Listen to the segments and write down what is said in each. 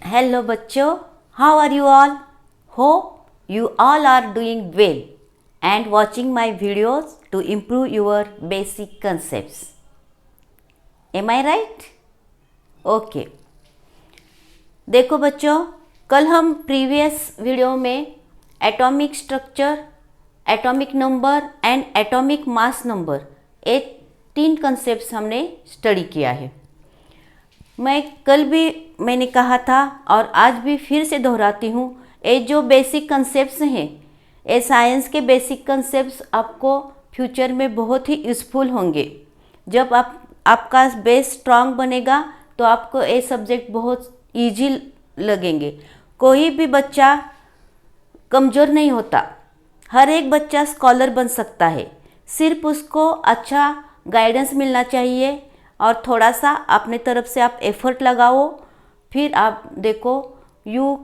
Hello बच्चों, how are you all? Hope you all are doing well and watching my videos to improve your basic concepts. Am I right? Okay. देखो बच्चों, कल हम previous video में atomic structure, atomic number and atomic mass number ये 3 concept हमने study किया है। कल भी मैंने कहा था और आज भी फिर से दोहराती हूँ, ये जो बेसिक कंसेप्ट्स हैं ये साइंस के बेसिक कंसेप्ट्स आपको फ्यूचर में बहुत ही यूज़फुल होंगे। जब आपका बेस स्ट्रांग बनेगा तो आपको ये सब्जेक्ट बहुत इजी लगेंगे। कोई भी बच्चा कमज़ोर नहीं होता, हर एक बच्चा स्कॉलर बन सकता है। सिर्फ उसको अच्छा गाइडेंस मिलना चाहिए और थोड़ा सा अपने तरफ से आप एफर्ट लगाओ, फिर आप देखो you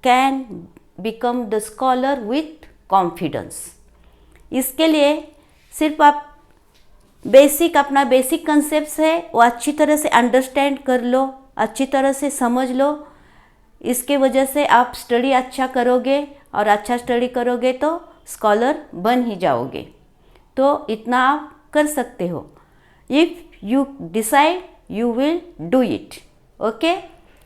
can become the scholar with confidence. इसके लिए सिर्फ आप अपना बेसिक कंसेप्ट्स है वो अच्छी तरह से अंडरस्टैंड कर लो, अच्छी तरह से समझ लो। इसके वजह से आप स्टडी अच्छा करोगे और अच्छा स्टडी करोगे तो स्कॉलर बन ही जाओगे। तो इतना आप कर सकते हो। If you decide you will do it, okay.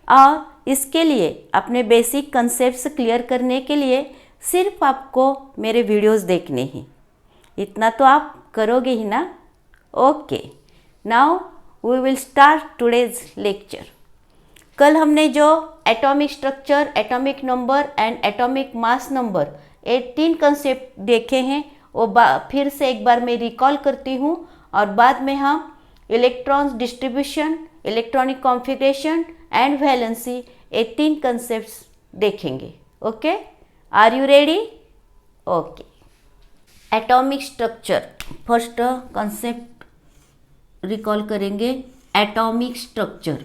और इसके लिए अपने बेसिक कंसेप्ट्स क्लियर करने के लिए सिर्फ आपको मेरे वीडियोस देखने हैं, इतना तो आप करोगे ही ना। Okay, now we will start today's lecture. कल हमने जो atomic structure, atomic number and atomic mass number ये 3 कंसेप्ट देखे हैं, वो फिर से एक बार मैं रिकॉल करती हूँ और बाद में हम electrons distribution, electronic configuration and valency ये 3 कंसेप्ट्स देखेंगे। Okay, are you ready? Okay, atomic structure first concept recall करेंगे। एटॉमिक स्ट्रक्चर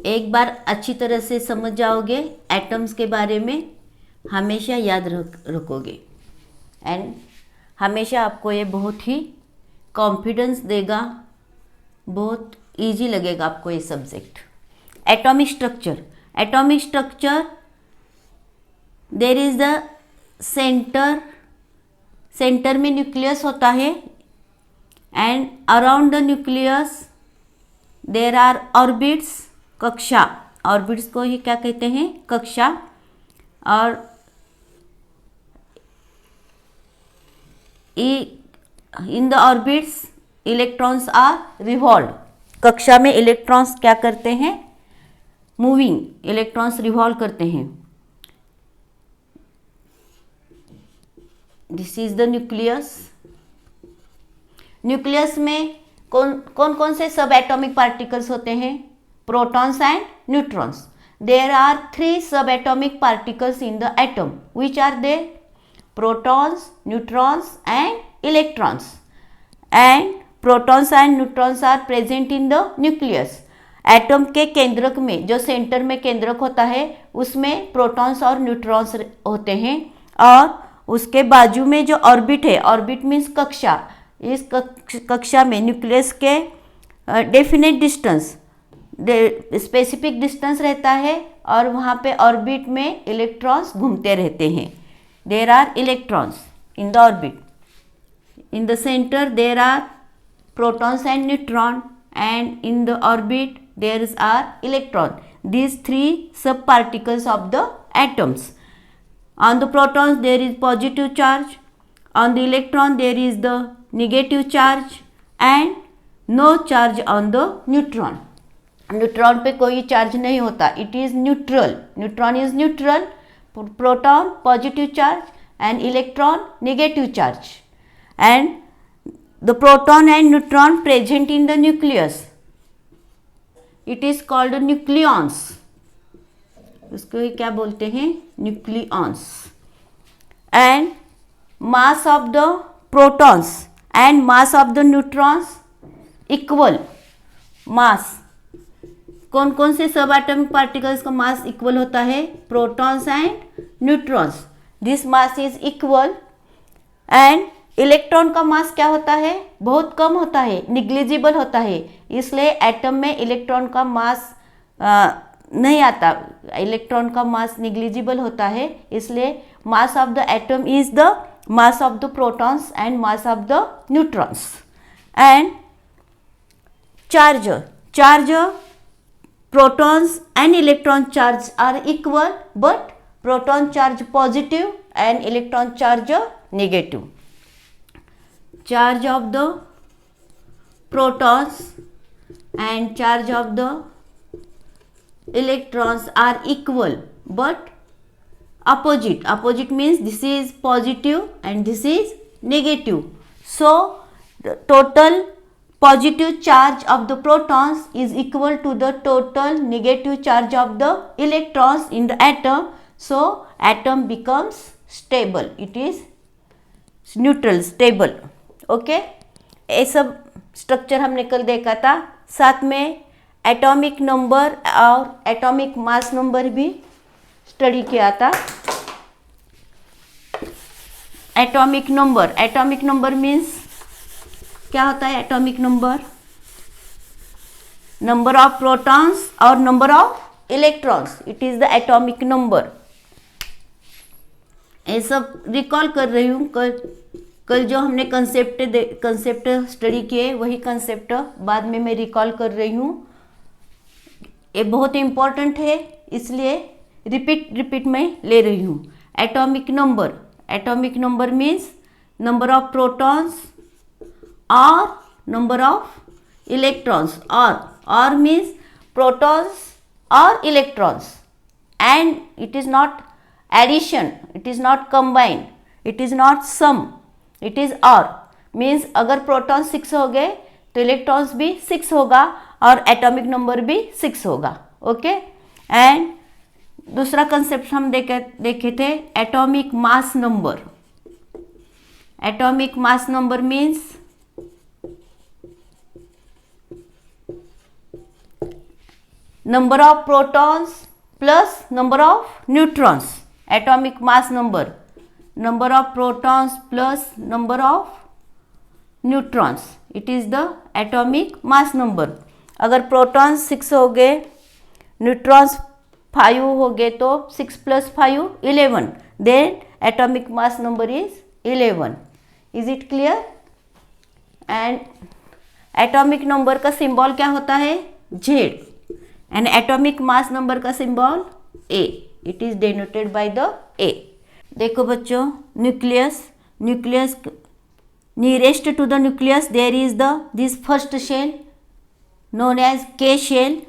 एक बार अच्छी तरह से समझ जाओगे, एटम्स के बारे में हमेशा याद रखोगे एंड हमेशा आपको ये बहुत ही कॉन्फिडेंस देगा, बहुत इजी लगेगा आपको ये subject. Atomic structure, atomic structure there is the centre में न्यूक्लियस होता है and around the nucleus there are orbits, कक्षा। ऑर्बिट्स को ही क्या कहते हैं? कक्षा। और in the orbits electrons are revolve. कक्षा में इलेक्ट्रॉन्स क्या करते हैं? मूविंग, इलेक्ट्रॉन्स रिवॉल्व करते हैं। This is the nucleus. Nucleus में कौन से सब एटॉमिक पार्टिकल्स होते हैं? Protons and neutrons. There are 3 subatomic particles in the atom, which are there? protons, neutrons and electrons, and protons and neutrons are present in the nucleus. Atom के केंद्रक में, जो centre में केंद्रक होता है, उसमें प्रोटॉन्स और न्यूट्रॉन्स होते हैं और उसके बाजू में जो ऑर्बिट है, ऑर्बिट मीन्स कक्षा, इस कक्षा में न्यूक्लियस के डेफिनेट डिस्टेंस, स्पेसिफिक डिस्टेंस रहता है और वहाँ पे ऑर्बिट में इलेक्ट्रॉन्स घूमते रहते हैं। There are electrons in the orbit. In the center there are protons and neutron, and in the orbit there are electron. These 3 subparticles of the atoms. On the protons there is positive charge, on the electron there is the negative charge, and no charge on the neutron. Neutron पे कोई charge नहीं होता, it is neutral. Neutron is neutral. Proton positive charge and electron negative charge, and the proton and neutron present in the nucleus, it is called nucleons. उसको क्या बोलते हैं? Nucleons. and mass of the protons and mass of the neutrons equal. mass कौन कौन से subatomic particles का mass equal होता है? Protons and neutrons. This mass is equal and electron का मास क्या होता है, बहुत कम होता है, निग्लिजिबल होता है, इसलिए एटम में इलेक्ट्रॉन का मास नहीं आता, इलेक्ट्रॉन का मास निग्लिजिबल होता है, इसलिए mass of the atom is the mass of the protons and mass of the neutrons. And charge protons and electron charge are equal, but proton charge positive and electron charge negative. Charge of the protons and charge of the electrons are equal but opposite means this is positive and this is negative. So the total positive charge of the protons is equal to the total negative charge of the electrons in the atom. So atom becomes stable, it is neutral, stable. Okay, ये सब structure हमने कल देखा था. साथ में atomic number और atomic mass number भी स्टडी किया था. एटॉमिक नंबर मीन्स क्या होता है? एटॉमिक नंबर ऑफ प्रोटॉन्स और number of electrons, it is the atomic number. ये सब रिकॉल कर रही हूँ. कल जो हमने कंसेप्ट स्टडी किए वही कंसेप्ट बाद में मैं रिकॉल कर रही हूँ. ये बहुत इम्पॉर्टेंट है, इसलिए रिपीट में ले रही हूँ. Atomic number means number of protons or number of electrons, or means protons or electrons, and it is not addition, it is not combine, it is not sum, it is or. means अगर protons 6 हो गए तो electrons भी 6 होगा और atomic number भी 6 होगा. Okay. And दूसरा कंसेप्ट हम देखे थे atomic mass number means number of protons plus number of neutrons. Atomic mass number of protons plus number of neutrons, it is the atomic mass number. अगर protons 6 हो गए, neutrons 5 हो गए तो 6 + 5 11, then atomic mass number is 11. is it clear? and atomic number का symbol क्या होता है? Z. and atomic mass number का symbol A, it is denoted by the A. देखो बच्चों, nucleus nearest to the nucleus there is this first shell known as K shell,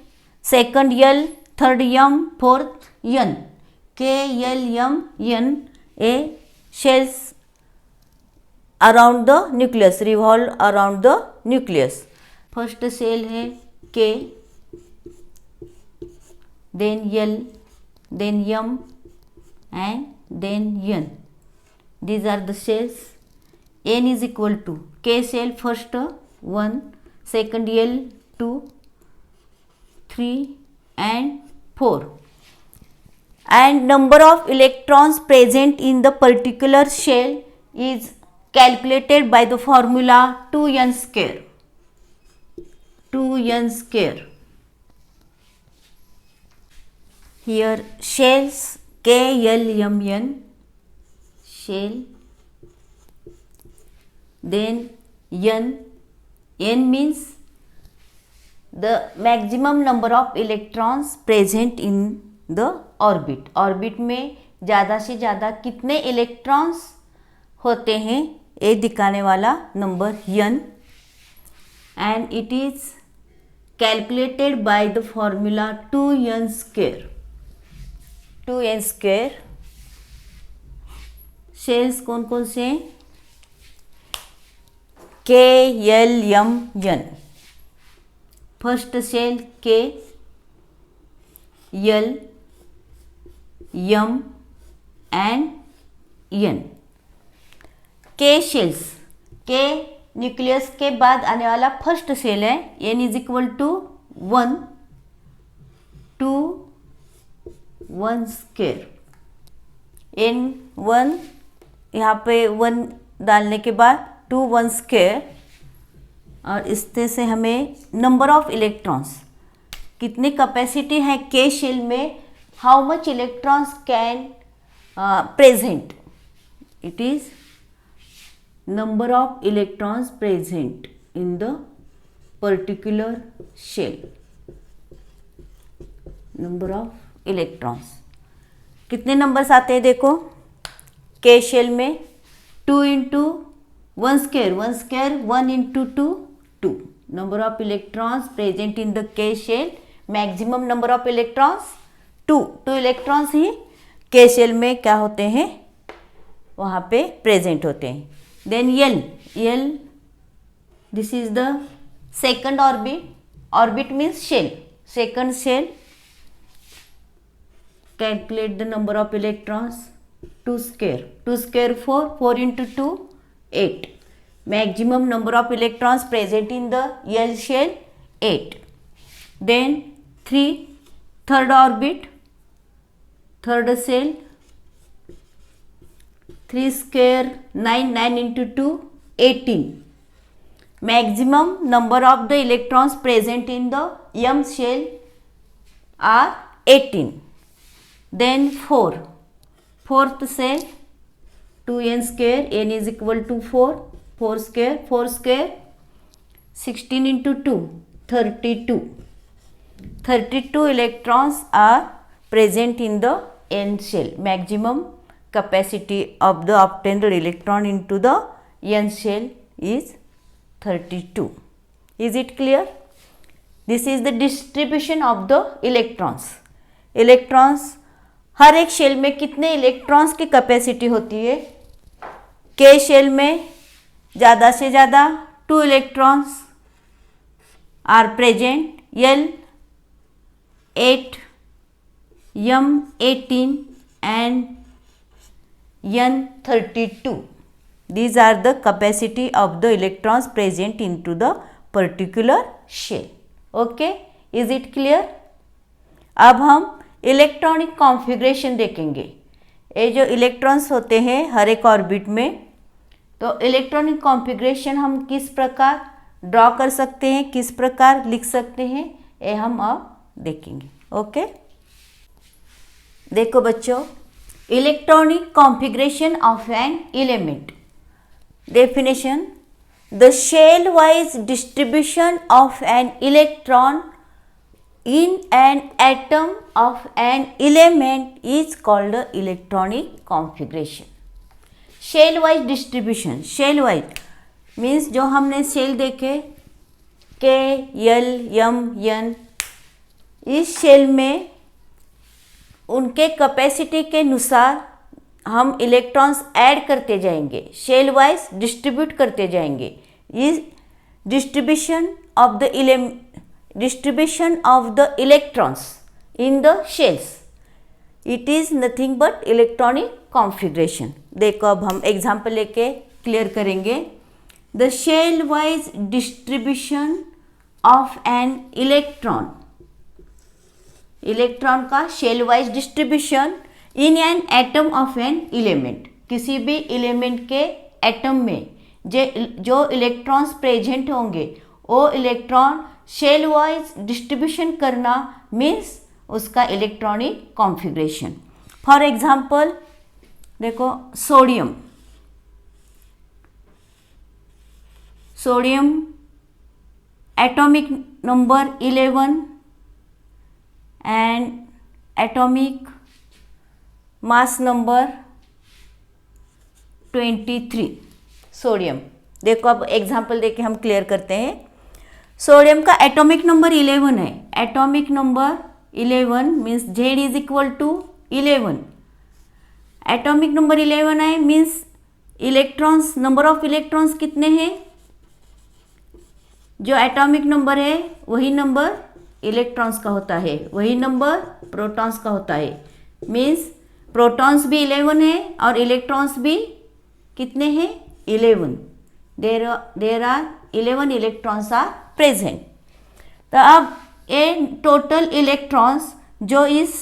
second L, third M, fourth N. K, L, M, N, A shells around the nucleus, revolve around the nucleus. first shell है K, then L, then M and then N. These are the shells. N is equal to K shell first 1, second L 2, 3 and 4. And number of electrons present in the particular shell is calculated by the formula 2n square. 2n square. Here shells K, L, M, N, shell, then N means the maximum number of electrons present in the orbit. Orbit में ज़्यादा से ज़्यादा कितने electrons होते हैं ये दिखाने वाला number N, and it is calculated by the formula 2n square. 2n square. Shells कौन कौन से? K, L, M, N. First shell K, L, M and N. K shells, K nucleus के बाद आने वाला फर्स्ट शेल है. N is equal to 1 to 1 square. N 1, यहाँ पे 1 डालने के बाद 2 1 स्क्वायर, और इससे से हमें नंबर ऑफ इलेक्ट्रॉन्स, कितनी कैपेसिटी है के शेल में, how much electrons can present, it is number of electrons present in the particular shell, number of electrons. कितने नंबर्स आते हैं देखो के शेल में, 2 into 1 square, 1 square 1 into 2 2, number of electrons present in the K shell, maximum number of electrons 2 electrons ही K shell में क्या होते हैं, वहाँ पे प्रेजेंट होते हैं। Then L this is the second orbit means shell, second shell, calculate the number of electrons, 2 square 4 into 2 8, maximum number of electrons present in the L shell 8. Then 3 third orbit, third shell, 3 square 9 into 2 18, maximum number of the electrons present in the M shell are 18. Then 4th cell, 2n square, n is equal to 4 square 16 into 2 32 electrons are present in the n shell, maximum capacity of the obtained electron into the n shell is 32. Is it clear? This is the distribution of the electrons. हर एक shell में कितने electrons की capacity होती है, K shell में ज़्यादा से ज़्यादा 2 electrons are present, L 8, M 18 and N 32. These are the capacity of the electrons present into the particular shell. Okay, is it clear? अब हम इलेक्ट्रॉनिक कॉन्फ़िगरेशन देखेंगे। ये जो इलेक्ट्रॉन्स होते हैं हर एक ऑर्बिट में, तो इलेक्ट्रॉनिक कॉन्फ़िगरेशन हम किस प्रकार ड्रॉ कर सकते हैं, किस प्रकार लिख सकते हैं, ये हम अब देखेंगे। ओके, देखो बच्चों, electronic configuration of an element. Definition: the shell wise distribution of an electron in an atom of an element is called electronic configuration. Shell wise distribution, shell wise means जो हमने शेल देखे के L M N, इस shell में उनके capacity के अनुसार हम इलेक्ट्रॉन्स ऐड करते जाएंगे, शेल वाइज डिस्ट्रीब्यूट करते जाएंगे। इस distribution of the electrons in the shells, it is nothing but electronic configuration. देखो अब हम एग्जाम्पल लेके क्लियर करेंगे। The shell wise distribution of an electron, electron का shell wise distribution in an atom of an element, किसी भी element के atom में जो इलेक्ट्रॉन्स प्रेजेंट होंगे वो इलेक्ट्रॉन शेल वाइज डिस्ट्रीब्यूशन करना मीन्स उसका इलेक्ट्रॉनिक कॉन्फ़िगरेशन। फॉर एग्जांपल देखो, sodium atomic number 11 and atomic mass number 23। Sodium, देखो अब एग्जांपल देके हम क्लियर करते हैं। सोडियम का एटॉमिक नंबर 11 है, atomic number 11 means Z is equal to 11, atomic number 11 है means electrons, number of electrons कितने हैं, जो एटॉमिक नंबर है वही नंबर इलेक्ट्रॉन्स का होता है, वही नंबर प्रोटॉन्स का होता है। मीन्स प्रोटॉन्स भी 11 है और इलेक्ट्रॉन्स भी कितने हैं, 11। There are 11 electrons are present. तो अब ये टोटल इलेक्ट्रॉन्स जो इस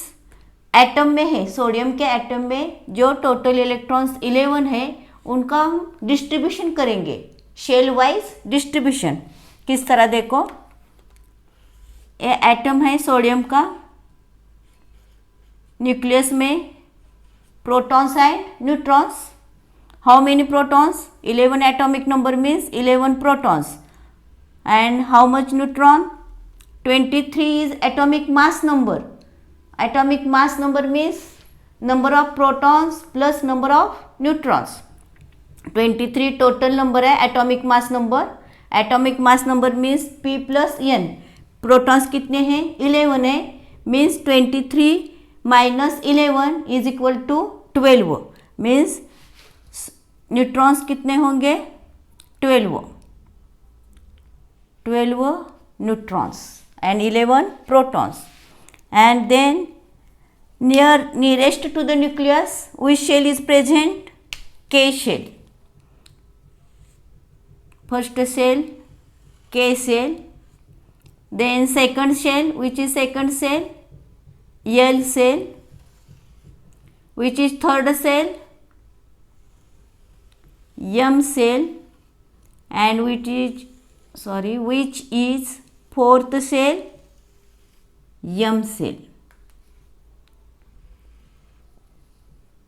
एटम में है, सोडियम के एटम में जो टोटल इलेक्ट्रॉन्स 11 है, उनका हम डिस्ट्रीब्यूशन करेंगे, शेल वाइज डिस्ट्रीब्यूशन। किस तरह देखो, ये एटम है सोडियम का, न्यूक्लियस में protons and neutrons. How many protons? 11 atomic number means 11 protons. And how much neutron? 23 is atomic mass number. Atomic mass number means number of protons plus number of neutrons. 23 total number है atomic mass number. Atomic mass number means P plus N। Protons कितने हैं? 11 है, means 23 minus 11 is equal to 12। Means neutrons कितने होंगे? 12 neutrons and 11 protons. And then nearest to the nucleus, which shell is present? K shell. First shell K shell, then second shell, which is second shell? L shell. Which is third shell? M shell. And which is fourth shell? M shell.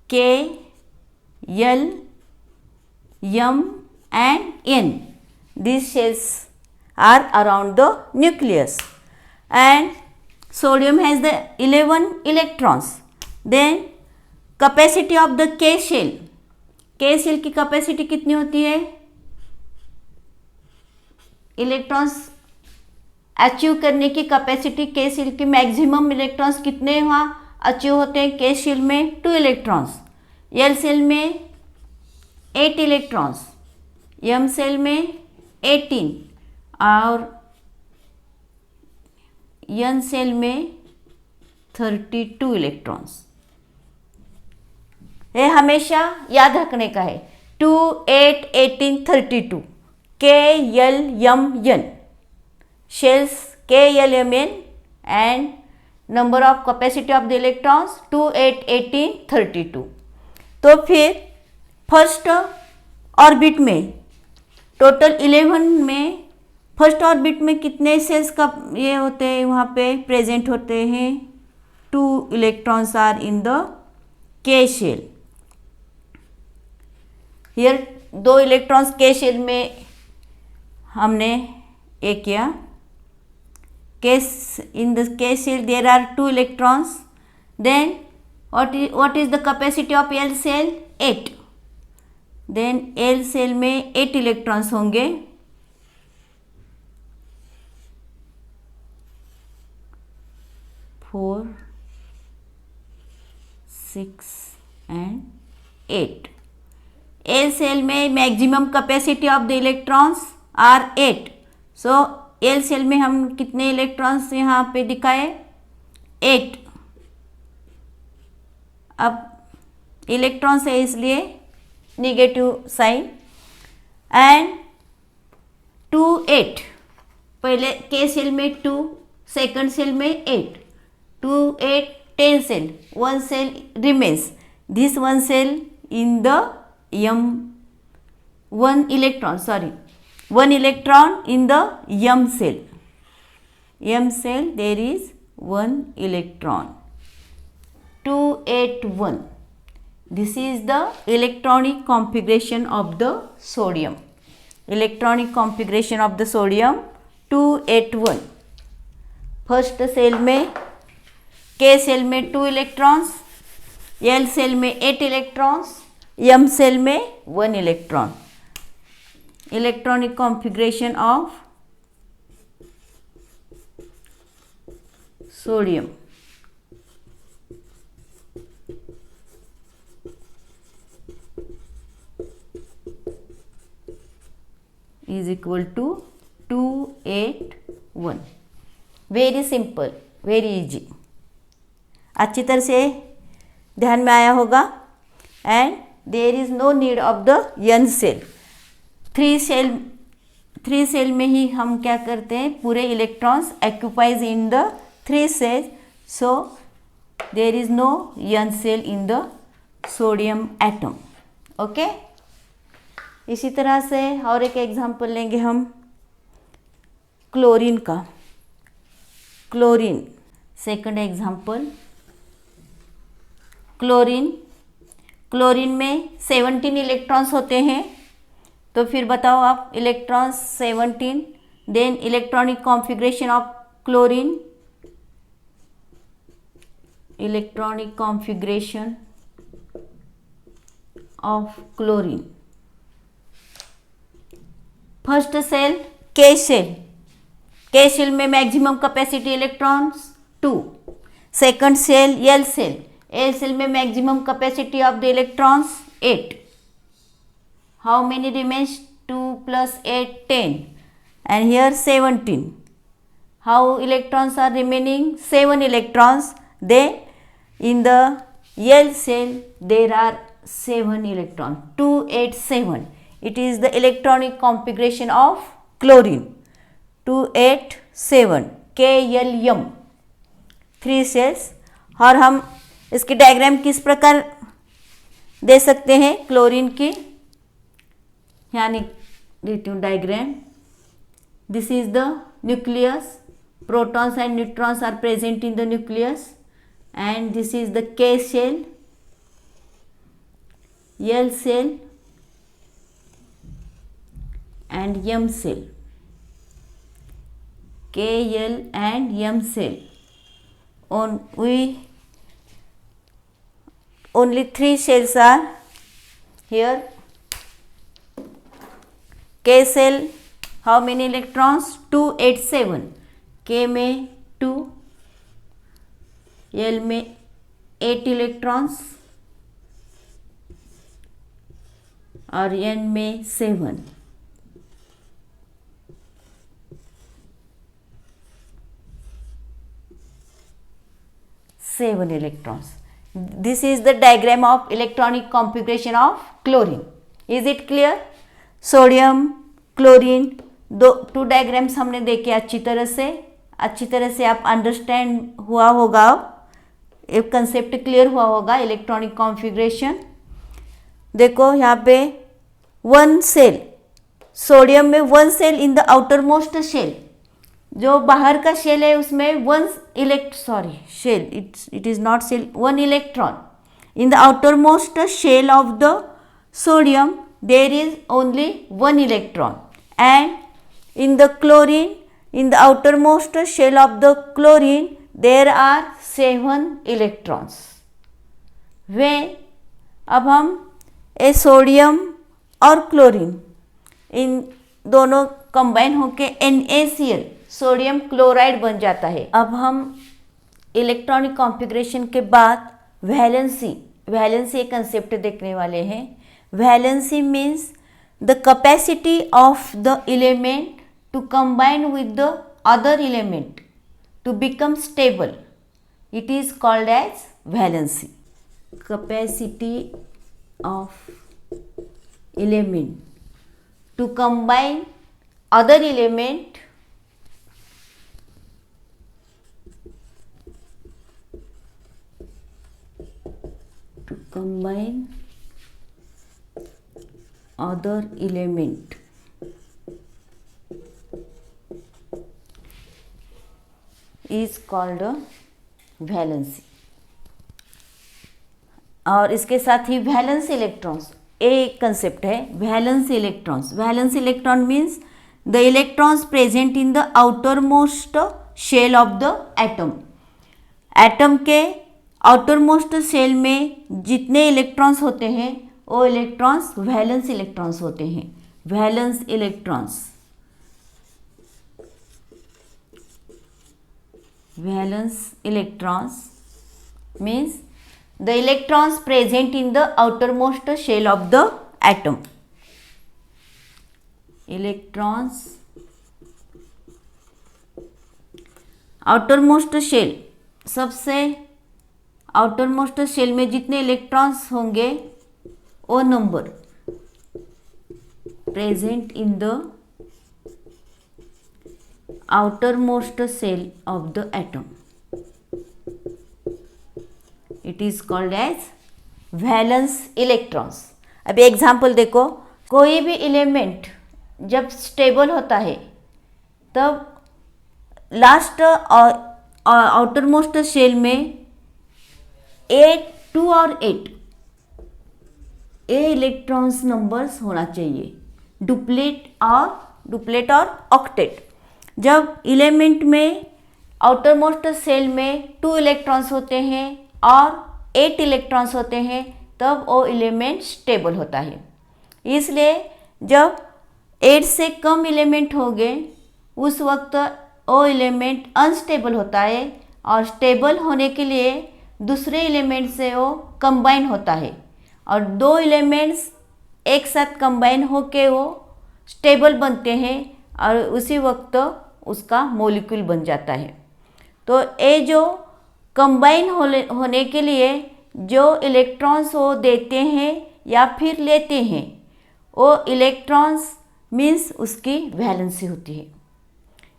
K, L, M and N. These shells are around the nucleus. And sodium has the 11 electrons. Then capacity of the K shell. K shell की capacity कितनी होती है? Electrons achieve करने की capacity के cell की maximum electrons कितने वहाँ अचीव होते हैं? के सेल में 2 इलेक्ट्रॉन्स, एल सेल में 8 इलेक्ट्रॉन्स, एम सेल में 18 और एन सेल में 32 इलेक्ट्रॉन्स। ये हमेशा याद रखने का है। 2, 8, 18, 32 K, L, M, N shells K, L, M, N and number of capacity of the electrons 2, 8, 18, 32। तो फिर फर्स्ट ऑर्बिट में टोटल 11 में फर्स्ट ऑर्बिट में कितने सेल्स का ये होते हैं वहाँ पे प्रेजेंट होते हैं? 2 electrons are in the K shell. Here 2 electrons K shell में हमने ये किया। In the K shell there are 2 electrons. Then what is the capacity of L cell? 8. Then L cell में 8 इलेक्ट्रॉन्स होंगे। Four, 6 and 8। L cell में maximum capacity of the electrons are 8। So L cell में हम कितने electrons यहाँ पे दिखाए? 8। अब इलेक्ट्रॉन्स है इसलिए निगेटिव साइन। एंड 2, 8 पहले के सेल में 2, सेकंड सेल में 8, 2, 8, 10 cell, 1 cell remains. This 1 cell in the one electron in the M cell. M cell there is 1 electron. 2, 8, 1. This is the electronic configuration of the sodium. Electronic configuration of the sodium 2, 8, 1. First cell में K cell में 2 electrons, L cell में 8 electrons, M cell में 1 electron. Electronic configuration of sodium is equal to 2, 8, 1। Very simple, very easy. अच्छी तरह से ध्यान में आया होगा। And there is no need of the N cell. 3 cell में ही हम क्या करते हैं? पूरे electrons occupies in the 3 cell. So there is no N cell in the sodium atom. Okay, इसी तरह से और एक एग्जांपल लेंगे हम क्लोरीन का। Chlorine second example, chlorine. Chlorine में 17 इलेक्ट्रॉन्स होते हैं, तो फिर बताओ आप, electrons 17, then electronic configuration of chlorine, electronic configuration of chlorine. First shell K shell, K shell में maximum capacity electrons 2। Second shell L shell, L cell में maximum capacity of the electrons 8। How many remains? 2 + 8 10, and here 17. How electrons are remaining? 7 electrons. Then in the L cell there are 7 electrons, 2 8 7. It is the electronic configuration of chlorine, 2 8 7 KLM, 3 cells। और हम इसकी diagram किस प्रकार दे सकते हैं chlorine की? यानी देती हूँ diagram. This is the nucleus, protons and neutrons are present in the nucleus, and this is the K shell, L cell and M cell, K, L and M cell. Only 3 cells are here. K cell, how many electrons? 2 8 7. K में 2, L में 8 electrons और N में 7। Electrons. This is the diagram of electronic configuration of chlorine. Is it clear? Sodium, chlorine, 2 diagrams हमने देखे अच्छी तरह से आप अंडरस्टैंड हुआ होगा, एक कंसेप्ट क्लियर हुआ होगा इलेक्ट्रॉनिक कॉन्फ़िगरेशन। देखो यहाँ पे 1 सेल, सोडियम में 1 cell in the outermost shell, जो बाहर का शेल है उसमें 1 electron. In the outermost shell of the sodium there is only 1 electron, and in the chlorine, in the outermost shell of the chlorine there are 7 electrons. When अब हम ए sodium और chlorine इन दोनों combine होके NaCl sodium chloride बन जाता है। अब हम इलेक्ट्रॉनिक कॉन्फ़िगरेशन के बाद वैलेंसी एक कंसेप्ट देखने वाले हैं। Valency means the capacity of the element to combine with the other element to become stable. It is called as valency. Capacity of element to combine other element is called valency. और इसके साथ ही valence electrons एक concept है, valence electrons. Valence electron means the electrons present in the outermost shell of the atom. Atom के outermost shell में जितने electrons होते हैं वो इलेक्ट्रॉन्स वैलेंस इलेक्ट्रॉन्स होते हैं। Valence electrons, valence electrons means the electrons present in the outermost shell of the atom. Electrons outermost shell, सबसे outermost shell में जितने इलेक्ट्रॉन्स होंगे वो number present in the outermost cell of the atom. It is called as valence electrons. अभी example देखो, कोई भी element जब स्टेबल होता है तब लास्ट आउटर मोस्ट शेल में 2 और 8 इलेक्ट्रॉन्स नंबर्स होना चाहिए, डुप्लेट और ऑक्टेट। जब एलिमेंट में आउटर मोस्ट सेल में 2 इलेक्ट्रॉन्स होते हैं और 8 इलेक्ट्रॉन्स होते हैं तब वो एलिमेंट स्टेबल होता है। इसलिए जब 8 से कम एलिमेंट हो गए उस वक्त वो एलिमेंट अनस्टेबल होता है और स्टेबल होने के लिए दूसरे एलिमेंट से वो कंबाइन होता है और 2 एलिमेंट्स एक साथ कंबाइन होके वो स्टेबल बनते हैं और उसी वक्त उसका मॉलिक्यूल बन जाता है। तो ये जो कंबाइन होने के लिए जो इलेक्ट्रॉन्स वो देते हैं या फिर लेते हैं वो इलेक्ट्रॉन्स मीन्स उसकी वैलेंसी होती है।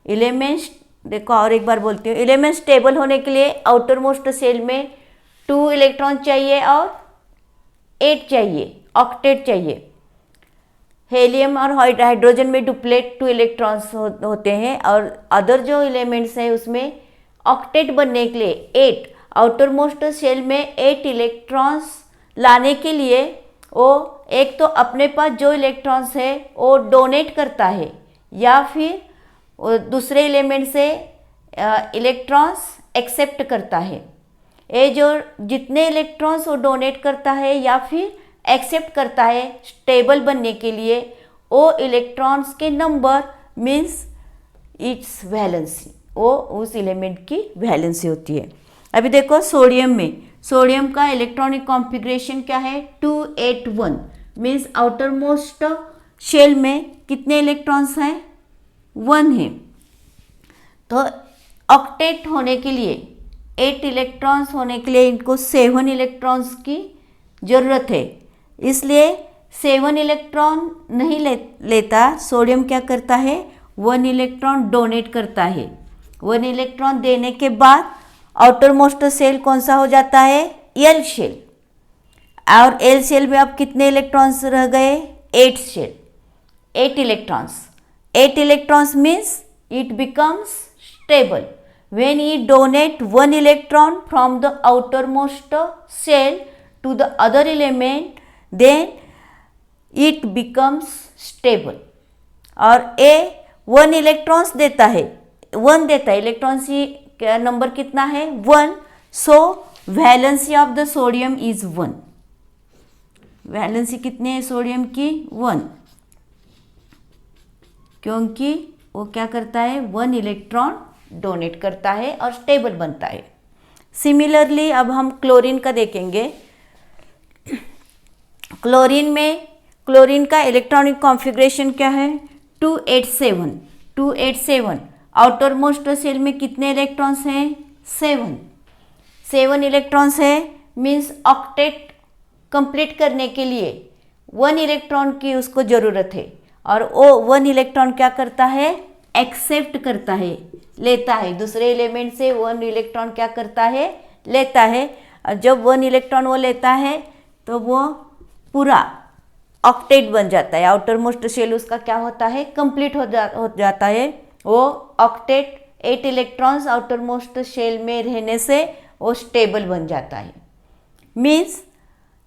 एलिमेंट्स देखो और एक बार बोलती हूँ, एलिमेंट स्टेबल होने के लिए आउटर मोस्ट सेल में 2 इलेक्ट्रॉन चाहिए और 8 चाहिए, ऑक्टेट चाहिए। हेलियम और हाइड्रोजन में डुप्लेट 2 इलेक्ट्रॉन्स होते हैं और अदर जो एलिमेंट्स हैं उसमें ऑक्टेट बनने के लिए 8 आउटर मोस्ट सेल में 8 इलेक्ट्रॉन्स लाने के लिए वो एक तो अपने पास जो इलेक्ट्रॉन्स है वो डोनेट करता है या फिर दूसरे एलिमेंट से इलेक्ट्रॉन्स एक्सेप्ट करता है। ये जो जितने इलेक्ट्रॉन्स वो डोनेट करता है या फिर एक्सेप्ट करता है स्टेबल बनने के लिए वो इलेक्ट्रॉन्स के नंबर मीन्स इट्स वैलेंसी, वो उस एलिमेंट की वैलेंसी होती है। अभी देखो सोडियम में, सोडियम का इलेक्ट्रॉनिक कॉन्फ़िगरेशन क्या है 281 मीन्स आउटर मोस्ट शेल में कितने इलेक्ट्रॉन्स हैं 1 है। तो ऑक्टेट होने के लिए 8 इलेक्ट्रॉन्स होने के लिए इनको 7 इलेक्ट्रॉन्स की ज़रूरत है। इसलिए 7 इलेक्ट्रॉन नहीं लेता सोडियम, क्या करता है 1 इलेक्ट्रॉन डोनेट करता है। 1 इलेक्ट्रॉन देने के बाद आउटर मोस्ट सेल कौन सा हो जाता है एल शेल, और एल शेल में अब कितने इलेक्ट्रॉन्स रह गए 8 shell, 8 electrons. 8 electrons means it becomes stable when it donate 1 electron from the outermost shell to the other element, then it becomes stable। और A 1 इलेक्ट्रॉन्स देता है, 1 देता है, इलेक्ट्रॉन्स का नंबर कितना है 1, so valency of the sodium is 1। Valency कितने है सोडियम की 1, क्योंकि वो क्या करता है 1 इलेक्ट्रॉन डोनेट करता है और स्टेबल बनता है। सिमिलरली अब हम क्लोरीन का देखेंगे। क्लोरीन में, क्लोरीन का इलेक्ट्रॉनिक कॉन्फ़िगरेशन क्या है 287। 287 आउटर मोस्ट सेल में कितने इलेक्ट्रॉन्स हैं 7 इलेक्ट्रॉन्स है मीन्स ऑक्टेट कंप्लीट करने के लिए 1 इलेक्ट्रॉन की उसको ज़रूरत है और वो 1 इलेक्ट्रॉन क्या करता है एक्सेप्ट करता है, लेता है दूसरे एलिमेंट से 1 इलेक्ट्रॉन क्या करता है लेता है। और जब 1 इलेक्ट्रॉन वो लेता है तो वो पूरा ऑक्टेट बन जाता है, आउटर मोस्ट शेल उसका क्या होता है कंप्लीट हो जाता है। वो octet 8 electrons outermost shell में रहने से वो स्टेबल बन जाता है। मीन्स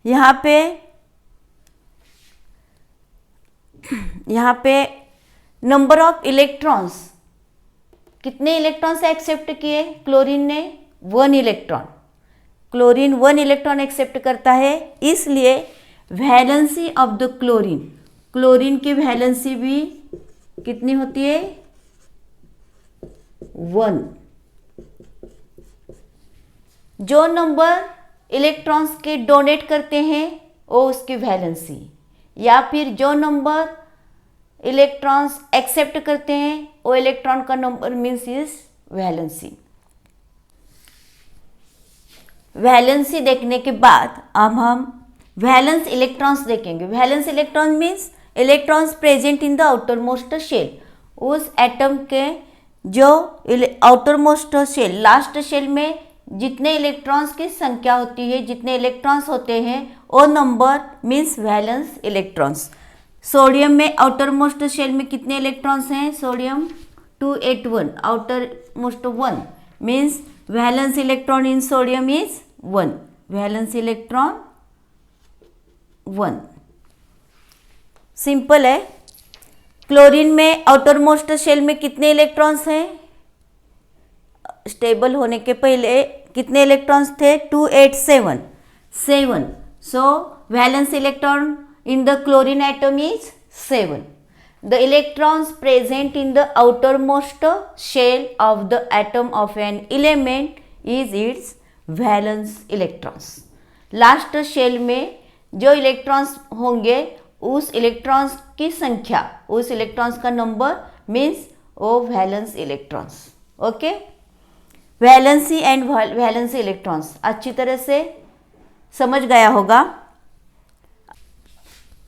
यहाँ पे नंबर ऑफ इलेक्ट्रॉन्स, कितने इलेक्ट्रॉन्स एक्सेप्ट किए क्लोरीन ने 1 इलेक्ट्रॉन, क्लोरीन 1 इलेक्ट्रॉन एक्सेप्ट करता है। इसलिए valency of the chlorine, chlorine की वैलेंसी भी कितनी होती है 1। जो नंबर इलेक्ट्रॉन्स के डोनेट करते हैं वो उसकी वैलेंसी, या फिर जो नंबर इलेक्ट्रॉन्स एक्सेप्ट करते हैं वो इलेक्ट्रॉन का number means is valency. Valency देखने के बाद अब हम वैलेंस इलेक्ट्रॉन्स देखेंगे। Valence electron means electrons present in the outermost shell, उस एटम के जो outermost shell last shell में जितने इलेक्ट्रॉन्स की संख्या होती है, जितने इलेक्ट्रॉन्स होते हैं वो number means valence electrons. Sodium में आउटर मोस्ट शेल में कितने इलेक्ट्रॉन्स हैं? Sodium 281, outer most 1 means valence electron in sodium is 1, valence electron 1। Simple है। क्लोरीन में आउटर मोस्ट शेल में कितने इलेक्ट्रॉन्स हैं? स्टेबल होने के पहले कितने इलेक्ट्रॉन्स थे? 287, 7। So valence electron in the chlorine atom is 7. The electrons present in the outermost shell of the atom of an element is its valence electrons. Last shell में जो इलेक्ट्रॉन्स होंगे उस इलेक्ट्रॉन्स की संख्या, उस इलेक्ट्रॉन्स का number means वो valence electrons. Okay, valency and valency electrons अच्छी तरह से समझ गया होगा।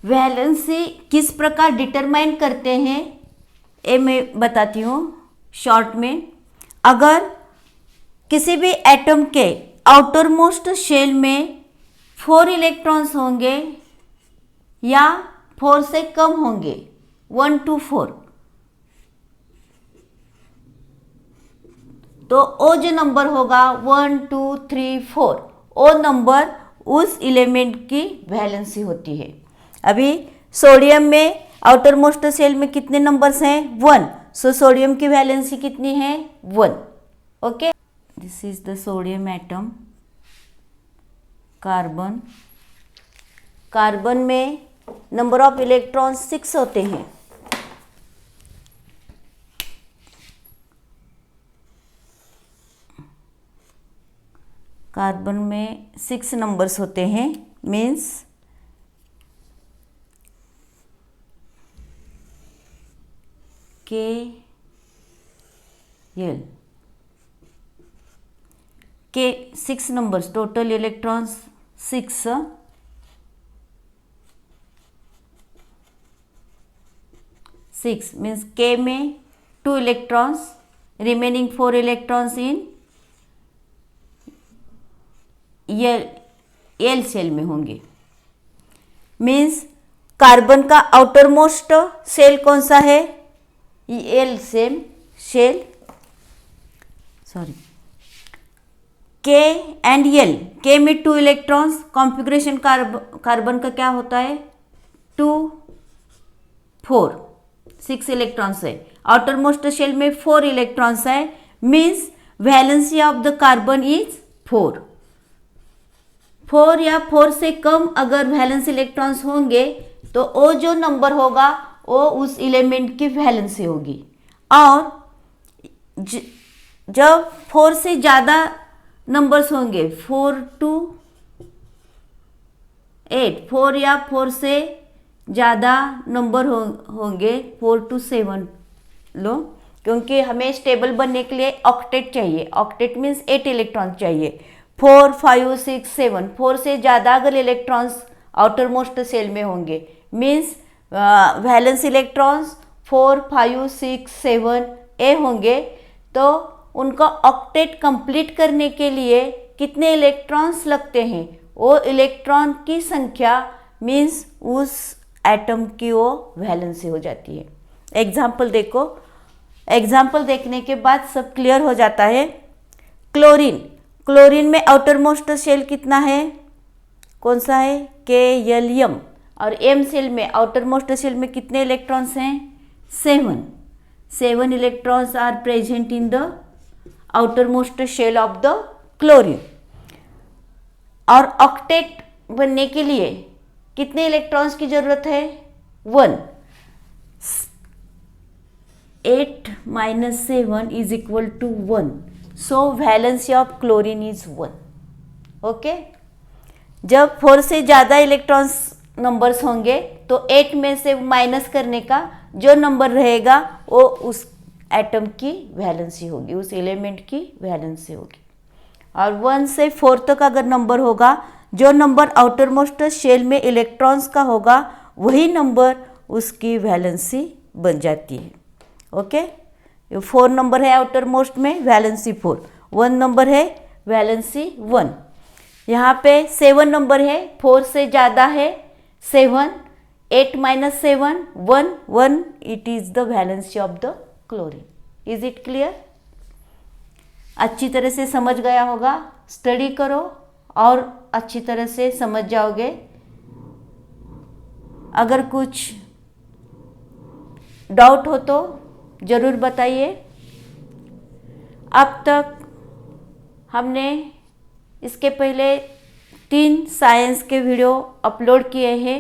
वैलेंसी किस प्रकार डिटरमाइन करते हैं ये मैं बताती हूँ शॉर्ट में। अगर किसी भी एटम के आउटर मोस्ट शेल में 4 इलेक्ट्रॉन्स होंगे या 4 से कम होंगे, 1 to 4, तो वो जो नंबर होगा 1 2 3 4, वो नंबर उस एलिमेंट की वैलेंसी होती है। अभी सोडियम में आउटर मोस्ट शेल में कितने नंबर्स हैं? 1। सो सोडियम की वैलेंसी कितनी है? 1। Okay, this is the sodium atom. Carbon, carbon में नंबर ऑफ इलेक्ट्रॉन्स 6 होते हैं। कार्बन में 6 नंबर्स होते हैं, मीन्स KL के 6 numbers, total electrons 6। Means K में 2 electrons, remaining 4 electrons in L shell में होंगे। मीन्स कार्बन का आउटर मोस्ट शेल कौन सा है? L same shell, sorry, K and L. K में 2 इलेक्ट्रॉन्स, कॉन्फ़िगरेशन कार्बन का क्या होता है? 2 4, 6 इलेक्ट्रॉन्स है। आउटर मोस्ट शेल में 4 इलेक्ट्रॉन्स है, means valency of the carbon is 4। 4 या 4 से कम अगर वैलेंस इलेक्ट्रॉन्स होंगे तो वो जो नंबर होगा वो उस एलिमेंट की वैलेंसी होगी। और जब 4 से ज़्यादा नंबर्स होंगे, 4 to 8, 4 या 4 से ज़्यादा नंबर होंगे, 4 to 7 लो, क्योंकि हमें स्टेबल बनने के लिए ऑक्टेट चाहिए। ऑक्टेट मीन्स 8 इलेक्ट्रॉन चाहिए। 4 5 6 7, 4 से ज़्यादा अगर इलेक्ट्रॉन्स आउटर मोस्ट सेल में होंगे, मीन्स वैलेंस इलेक्ट्रॉन्स 4 5 6 7 ए होंगे, तो उनका ऑक्टेट कंप्लीट करने के लिए कितने इलेक्ट्रॉन्स लगते हैं? वो इलेक्ट्रॉन की संख्या मीन्स उस एटम की वो वैलेंसी हो जाती है। एग्जाम्पल देखो, एग्जाम्पल देखने के बाद सब क्लियर हो जाता है। क्लोरीन, क्लोरीन में आउटर मोस्ट शेल कितना है? कौन सा है? KLM। और M शेल में, आउटर मोस्ट शेल में कितने इलेक्ट्रॉन्स हैं? 7 electrons are present in the outermost shell of the chlorine. और ऑक्टेट बनने के लिए कितने इलेक्ट्रॉन्स की जरूरत है? 1। 8 - 7 is equal to 1। So valency of chlorine is 1। Okay, जब 4 से ज़्यादा इलेक्ट्रॉन्स नंबर्स होंगे तो 8 में से माइनस करने का जो नंबर रहेगा वो उस एटम की वैलेंसी होगी, उस एलिमेंट की वैलेंसी होगी। और 1 से 4 तक अगर नंबर होगा, जो नंबर आउटर मोस्ट शेल में इलेक्ट्रॉन्स का होगा वही नंबर उसकी वैलेंसी बन जाती है। ओके, ये 4 नंबर है आउटर मोस्ट में, वैलेंसी 4। 1 नंबर है, वैलेंसी 1। यहाँ पे 7 नंबर है, 4 से ज़्यादा है 7, 8 minus 7, 1, 1, it is the valency of the chlorine. Is it clear? अच्छी तरह से समझ गया होगा, स्टडी करो और अच्छी तरह से समझ जाओगे। अगर कुछ डाउट हो तो ज़रूर बताइए। अब तक हमने इसके पहले 3 साइंस के वीडियो अपलोड किए हैं।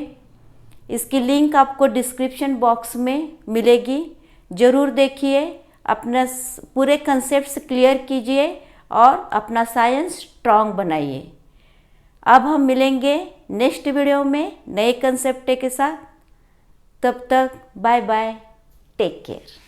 इसकी लिंक आपको डिस्क्रिप्शन बॉक्स में मिलेगी, ज़रूर देखिए, अपना पूरे कंसेप्ट्स क्लियर कीजिए और अपना साइंस स्ट्रांग बनाइए। अब हम मिलेंगे नेक्स्ट वीडियो में नए कंसेप्ट के साथ। तब तक बाय बाय, टेक केयर।